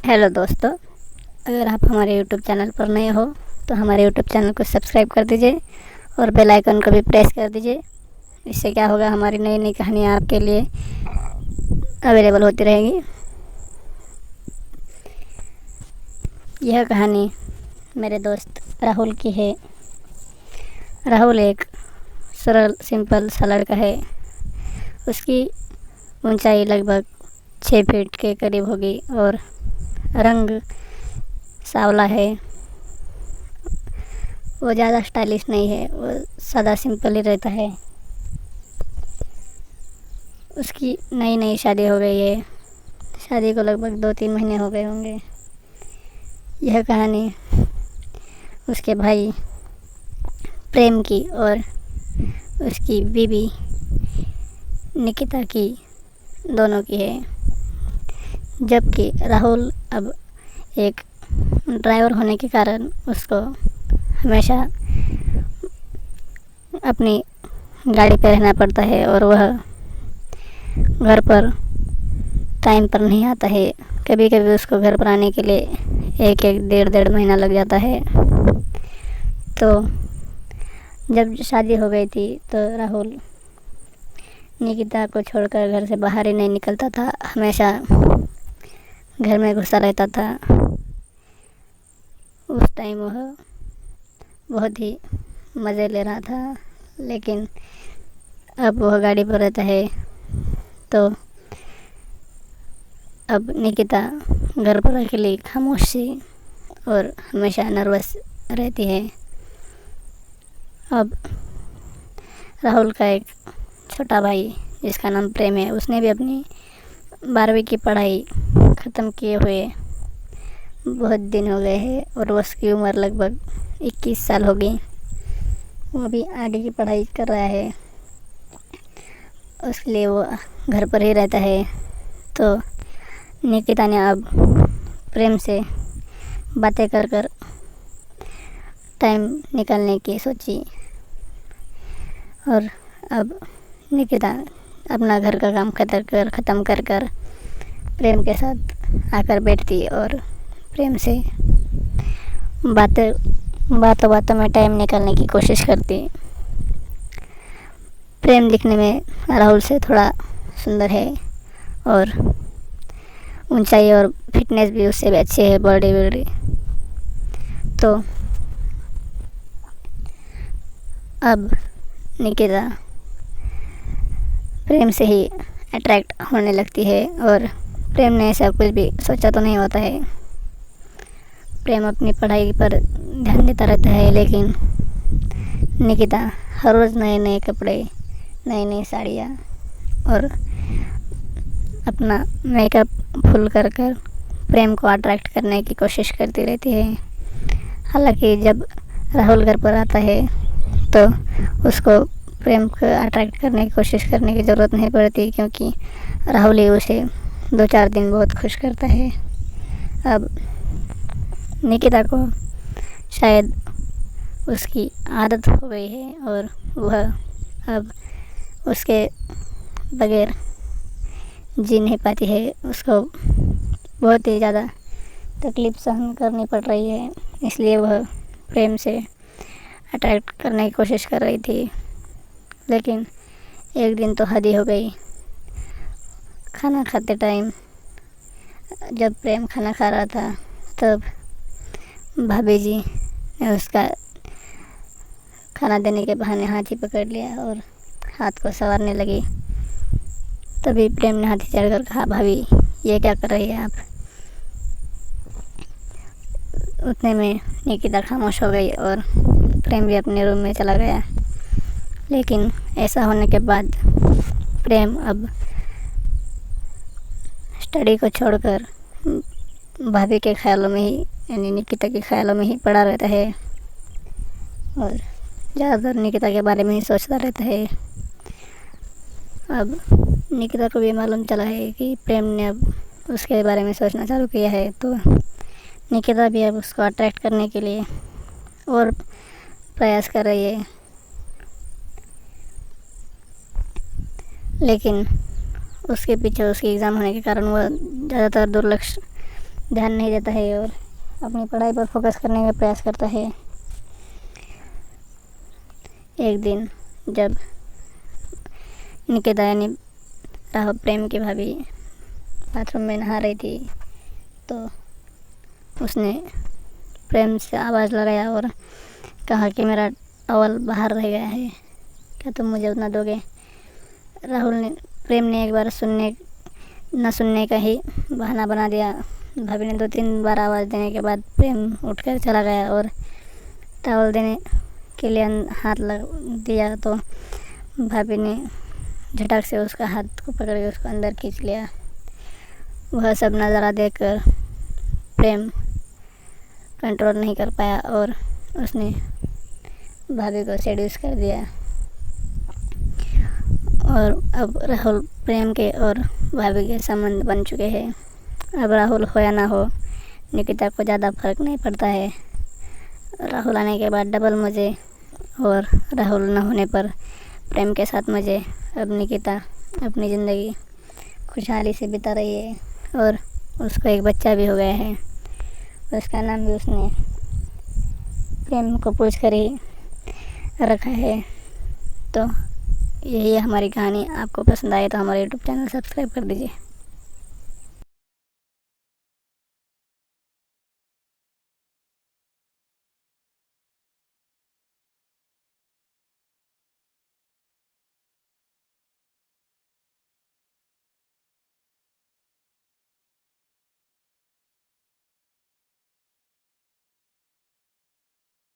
Hello दोस्तों, अगर आप हमारे यूट्यूब चैनल पर नए हो तो हमारे यूट्यूब चैनल को सब्सक्राइब कर दीजिए और बेल आइकन को भी प्रेस कर दीजिए। इससे क्या होगा, हमारी नई नई कहानियाँ आपके लिए अवेलेबल होती रहेगी। यह कहानी मेरे दोस्त राहुल की है। राहुल एक सरल सिंपल सा लड़का है। उसकी ऊंचाई लगभग 6 फीट के करीब होगी और रंग सांवला है। वो ज़्यादा स्टाइलिश नहीं है, वो सादा सिंपल ही रहता है। उसकी नई नई शादी हो गई है। शादी को लगभग 2-3 महीने हो गए होंगे। यह कहानी उसके भाई प्रेम की और उसकी बीवी निकिता की, दोनों की है। जबकि राहुल अब एक ड्राइवर होने के कारण उसको हमेशा अपनी गाड़ी पर रहना पड़ता है और वह घर पर टाइम पर नहीं आता है। कभी कभी उसको घर पर आने के लिए 1-1 डेढ़ महीना लग जाता है। तो जब शादी हो गई थी तो राहुल निकिता को छोड़कर घर से बाहर ही नहीं निकलता था। हमेशा घर में घुसा रहता था। उस टाइम वह बहुत ही मज़े ले रहा था, लेकिन अब वह गाड़ी पर रहता है तो अब निकिता घर पर अकेली खामोश सी और हमेशा नर्वस रहती है। अब राहुल का एक छोटा भाई जिसका नाम प्रेम है, उसने भी अपनी 12वीं की पढ़ाई ख़त्म किए हुए बहुत दिन हो गए हैं और उसकी उम्र लगभग 21 साल हो गई। वो भी आगे की पढ़ाई कर रहा है। उसके लिए वो घर पर ही रहता है। तो निकिता ने अब प्रेम से बातें कर कर टाइम निकालने की सोची और अब निकिता अपना घर का काम ख़त्म कर प्रेम के साथ आकर बैठती और प्रेम से बातों बातों में टाइम निकालने की कोशिश करती। प्रेम दिखने में राहुल से थोड़ा सुंदर है और ऊंचाई और फिटनेस भी उससे भी अच्छी है, बॉडी। तो अब निकिता प्रेम से ही अट्रैक्ट होने लगती है और प्रेम ने ऐसा कुछ भी सोचा तो नहीं होता है। प्रेम अपनी पढ़ाई पर ध्यान देता रहता है, लेकिन निकिता हर रोज़ नए नए कपड़े, नई नई साड़ियाँ और अपना मेकअप फुल कर प्रेम को अट्रैक्ट करने की कोशिश करती रहती है। हालांकि जब राहुल घर पर आता है तो उसको प्रेम को अट्रैक्ट करने की कोशिश करने की ज़रूरत नहीं पड़ती, क्योंकि राहुल ही उसे 2-4 दिन बहुत खुश करता है। अब निकिता को शायद उसकी आदत हो गई है और वह अब उसके बगैर जी नहीं पाती है। उसको बहुत ही ज़्यादा तकलीफ़ सहन करनी पड़ रही है, इसलिए वह प्रेम से अट्रैक्ट करने की कोशिश कर रही थी। लेकिन एक दिन तो हद ही हो गई। खाना खाते टाइम जब प्रेम खाना खा रहा था तब भाभी जी ने उसका खाना देने के बहाने हाथ ही पकड़ लिया और हाथ को संवारने लगी। तभी प्रेम ने हाथी चढ़कर कहा, भाभी ये क्या कर रही है आप। उतने में निकिता खामोश हो गई और प्रेम भी अपने रूम में चला गया। लेकिन ऐसा होने के बाद प्रेम अब स्टडी को छोड़कर भाभी के ख्यालों में ही, यानी निकिता के ख्यालों में ही पड़ा रहता है और ज़्यादातर निकिता के बारे में ही सोचता रहता है। अब निकिता को भी मालूम चला है कि प्रेम ने अब उसके बारे में सोचना चालू किया है, तो निकिता भी अब उसको अट्रैक्ट करने के लिए और प्रयास कर रही है। लेकिन उसके पीछे उसके एग्ज़ाम होने के कारण वह ज़्यादातर ध्यान नहीं देता है और अपनी पढ़ाई पर फोकस करने का प्रयास करता है। एक दिन जब निकिता यानी राहुल प्रेम की भाभी बाथरूम में नहा रही थी तो उसने प्रेम से आवाज़ लगाया और कहा कि मेरा टॉवल बाहर रह गया है, क्या तुम मुझे उतना दोगे। प्रेम ने एक बार न सुनने का ही बहाना बना दिया। भाभी ने 2-3 बार आवाज़ देने के बाद प्रेम उठकर चला गया और टॉवल देने के लिए हाथ लग दिया तो भाभी ने झटक से उसका हाथ को पकड़ के उसको अंदर खींच लिया। वह सब नज़ारा देखकर प्रेम कंट्रोल नहीं कर पाया और उसने भाभी को सेड्यूस कर दिया। और अब राहुल प्रेम के और भाभी के संबंध बन चुके हैं। अब राहुल हो या ना हो, निकिता को ज़्यादा फर्क नहीं पड़ता है। राहुल आने के बाद डबल मज़े और राहुल न होने पर प्रेम के साथ मज़े। अब निकिता अपनी ज़िंदगी खुशहाली से बिता रही है और उसको एक बच्चा भी हो गया है। उसका नाम भी उसने प्रेम को पूछ कर ही रखा है। तो यही है हमारी कहानी। आपको पसंद आए तो हमारे यूट्यूब चैनल सब्सक्राइब कर दीजिए।